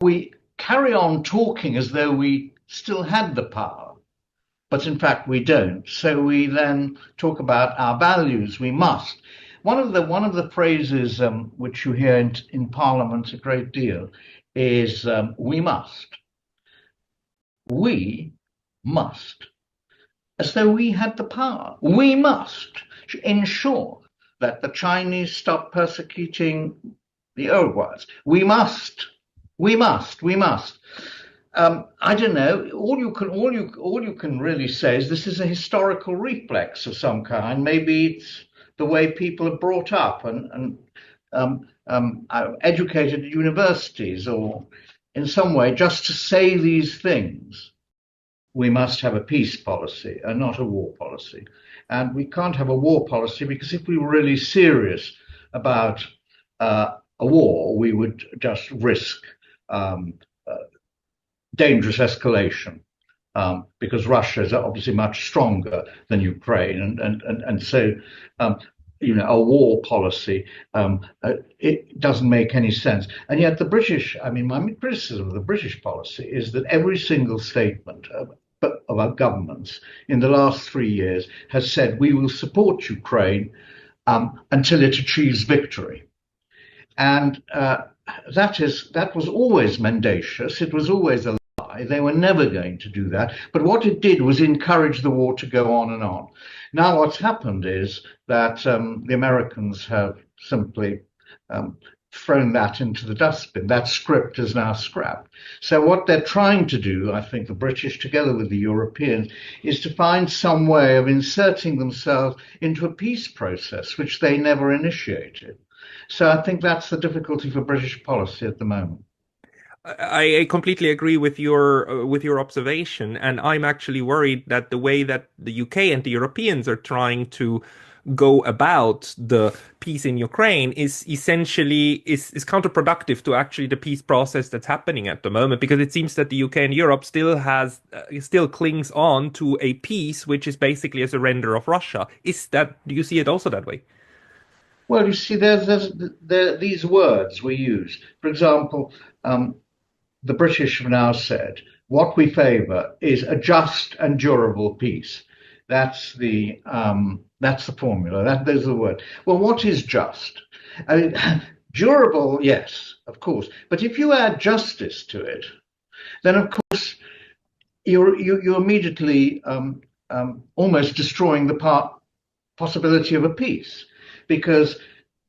we carry on talking as though we still had the power, but in fact we don't. So we then talk about our values. We must. One of the phrases which you hear in Parliament a great deal is "we must." We must, as though we had the power. We must ensure that the Chinese stop persecuting the Uruguayans. We must. We must. We must. I don't know. All you can really say is this is a historical reflex of some kind. Maybe it's the way people are brought up and educated at universities, or in some way, just to say these things. We must have a peace policy and not a war policy. And we can't have a war policy because if we were really serious about a war, we would just risk um, dangerous escalation, because Russia is obviously much stronger than Ukraine, and so a war policy, it doesn't make any sense. And yet the British, I mean, my criticism of the British policy is that every single statement of our governments in the last 3 years has said we will support Ukraine until it achieves victory. And that was always mendacious. It was always a lie. They were never going to do that. But what it did was encourage the war to go on and on. Now, what's happened is that the Americans have simply thrown that into the dustbin. That script is now scrapped. So what they're trying to do, I think, the British, together with the Europeans, is to find some way of inserting themselves into a peace process, which they never initiated. So I think that's the difficulty for British policy at the moment. I completely agree with your observation, and I'm actually worried that the way that the UK and the Europeans are trying to go about the peace in Ukraine is essentially is counterproductive to actually the peace process that's happening at the moment, because it seems that the UK and Europe still clings on to a peace which is basically a surrender of Russia. Do you see it also that way? Well, you see, there these words we use. For example, the British have now said what we favour is a just and durable peace. That's the formula. Those are the words. Well, what is just? I mean, durable, yes, of course. But if you add justice to it, then of course you're immediately almost destroying the possibility of a peace, because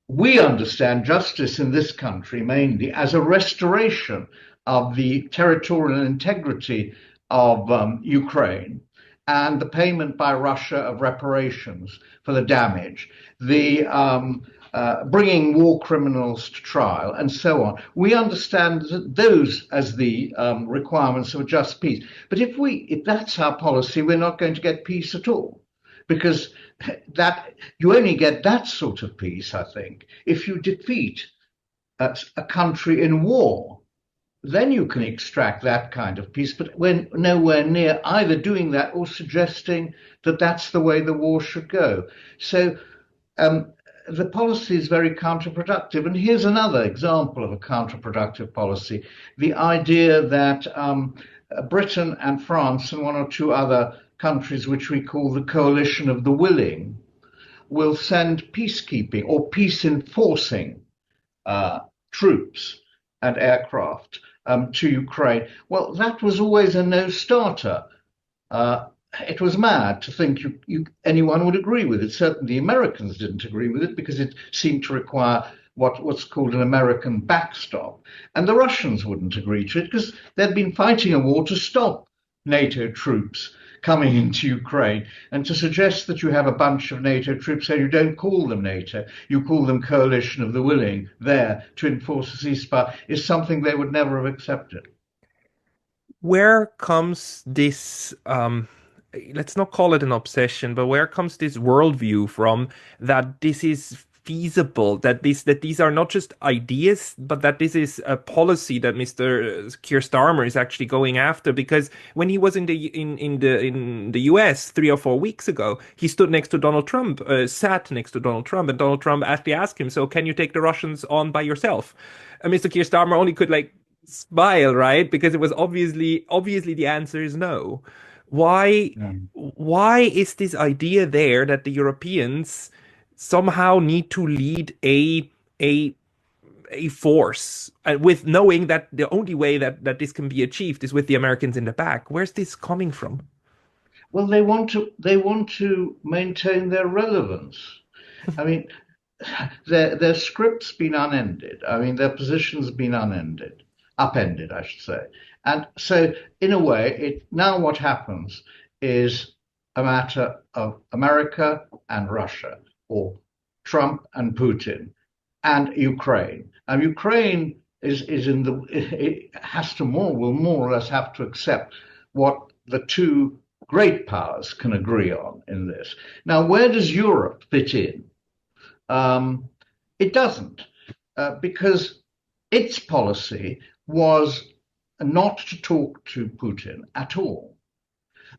we understand justice in this country mainly as a restoration of the territorial integrity of Ukraine, and the payment by Russia of reparations for the damage, the bringing war criminals to trial, and so on. We understand those as the requirements of a just peace. But if that's our policy, we're not going to get peace at all, because that you only get that sort of peace, I think, if you defeat a country in war. Then you can extract that kind of peace, but we're nowhere near either doing that or suggesting that that's the way the war should go. So the policy is very counterproductive. And here's another example of a counterproductive policy: the idea that Britain and France and one or two other countries, which we call the coalition of the willing, will send peacekeeping or peace enforcing troops and aircraft to Ukraine. Well, that was always a no-starter. It was mad to think anyone would agree with it. Certainly the Americans didn't agree with it, because it seemed to require what's called an American backstop. And the Russians wouldn't agree to it because they'd been fighting a war to stop NATO troops coming into Ukraine. And to suggest that you have a bunch of NATO troops there, you don't call them NATO, you call them coalition of the willing there to enforce a ceasefire, is something they would never have accepted. Where comes this, let's not call it an obsession, but where comes this worldview from, that this is feasible, that these are not just ideas, but that this is a policy that Mr. Keir Starmer is actually going after? Because when he was in the US 3 or 4 weeks ago, he stood next to Donald Trump, sat next to Donald Trump, and Donald Trump actually asked him, "So can you take the Russians on by yourself?" And Mr. Keir Starmer only could smile, right? Because it was obviously the answer is no. Why Mm. why is this idea there that the Europeans somehow need to lead a a force with knowing that the only way that this can be achieved is with the Americans in the back? Where's this coming from? Well, they want to maintain their relevance. I mean, their script's been unended. I mean, their position's been unended, upended, I should say. And so, in a way, now what happens is a matter of America and Russia, or Trump and Putin, and Ukraine. And Ukraine is in the it has to will more or less have to accept what the two great powers can agree on in this. Now, where does Europe fit in? Um, it doesn't, because its policy was not to talk to Putin at all.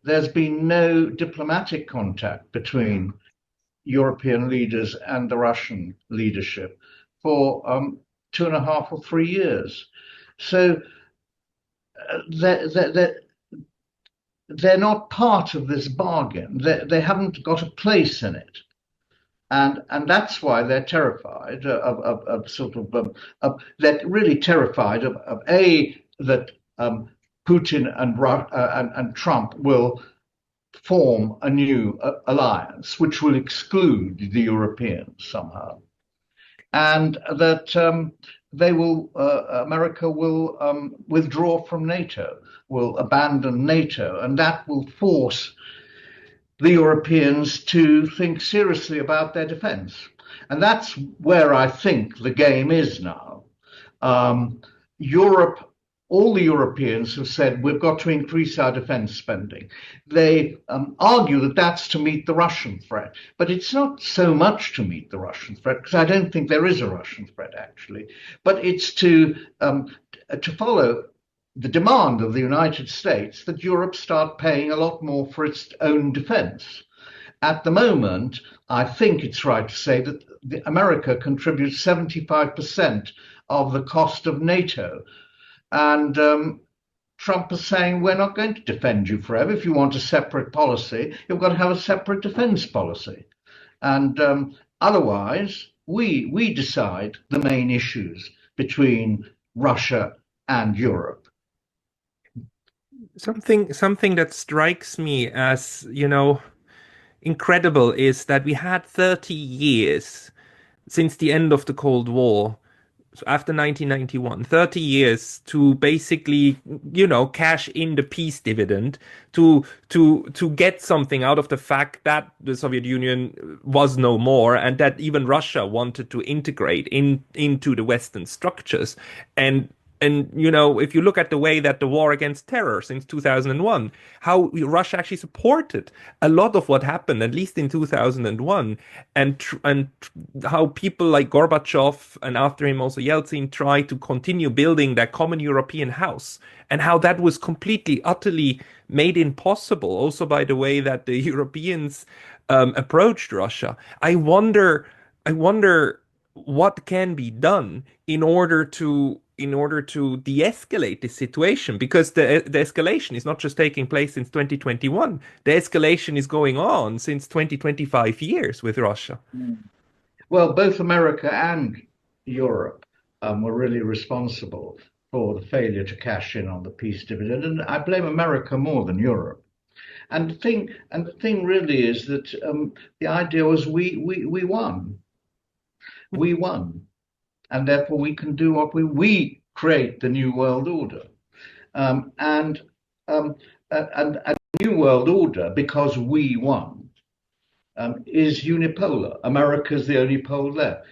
There's been no diplomatic contact between European leaders and the Russian leadership for 2.5 or 3 years. So they're, they're, they're not part of this bargain. They haven't got a place in it. And that's why they're terrified of sort they're really terrified of that Putin and Trump will form a new alliance which will exclude the Europeans somehow, and that America will withdraw from NATO, will abandon NATO, and that will force the Europeans to think seriously about their defense. And that's where I think the game is now. Europe, all the Europeans have said we've got to increase our defense spending. They argue that that's to meet the Russian threat, but it's not so much to meet the Russian threat, because I don't think there is a Russian threat actually, but it's to follow the demand of the United States that Europe start paying a lot more for its own defense. At the moment, I think it's right to say that America contributes 75% of the cost of NATO. And Trump is saying, we're not going to defend you forever. If you want a separate policy, you've got to have a separate defense policy. And otherwise, we decide the main issues between Russia and Europe. Something that strikes me as, incredible is that we had 30 years since the end of the Cold War, so after 1991, 30 years to basically, cash in the peace dividend, to get something out of the fact that the Soviet Union was no more and that even Russia wanted to integrate into the Western structures. And if you look at the way that the war against terror since 2001, how Russia actually supported a lot of what happened, at least in 2001, and how people like Gorbachev and after him also Yeltsin tried to continue building that common European house, and how that was completely, utterly made impossible also by the way that the Europeans approached Russia. I wonder what can be done in order to de-escalate this situation, because the escalation is not just taking place since 2021. The escalation is going on since 25 years with Russia. Well, both America and Europe were really responsible for the failure to cash in on the peace dividend, and I blame America more than Europe. And the thing really is that the idea was we won, and therefore we can do what we create the new world order, and a new world order, because we won, is unipolar. America's the only pole left.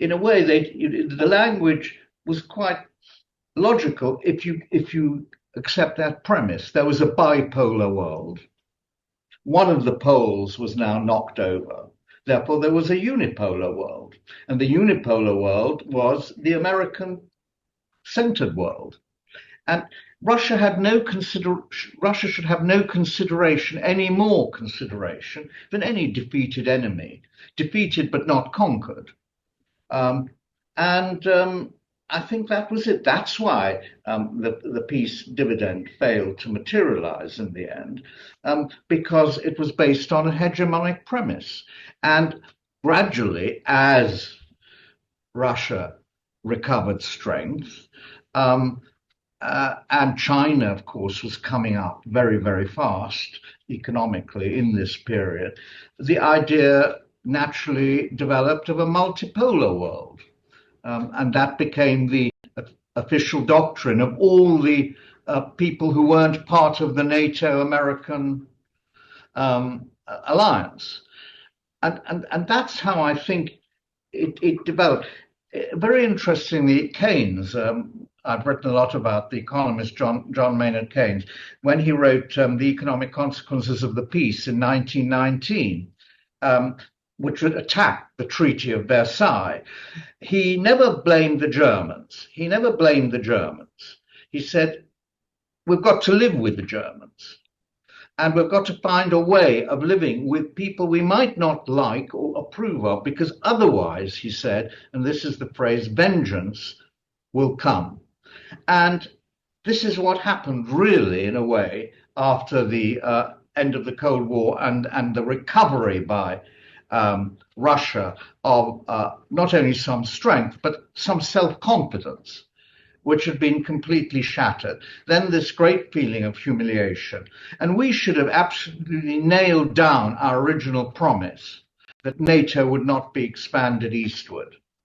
In a way, the language was quite logical if you accept that premise. There was a bipolar world. One of the poles was now knocked over. Therefore, there was a unipolar world. And the unipolar world was the American centered world. And Russia should have no consideration, any more consideration than any defeated enemy, defeated but not conquered. And I think that was it. That's why the peace dividend failed to materialize in the end, because it was based on a hegemonic premise. And gradually, as Russia recovered strength, um, and China, of course, was coming up very, very fast economically in this period, the idea naturally developed of a multipolar world. And that became the official doctrine of all the people who weren't part of the NATO American alliance. And that's how I think it developed. Very interestingly, Keynes, I've written a lot about the economist John Maynard Keynes, when he wrote The Economic Consequences of the Peace in 1919, which would attack the Treaty of Versailles. He never blamed the Germans. He never blamed the Germans. He said, we've got to live with the Germans. And we've got to find a way of living with people we might not like or approve of, because otherwise, he said, and this is the phrase, vengeance will come. And this is what happened, really, in a way, after the end of the Cold War and the recovery by Russia of not only some strength, but some self-confidence, which had been completely shattered. Then this great feeling of humiliation. And we should have absolutely nailed down our original promise that NATO would not be expanded eastward.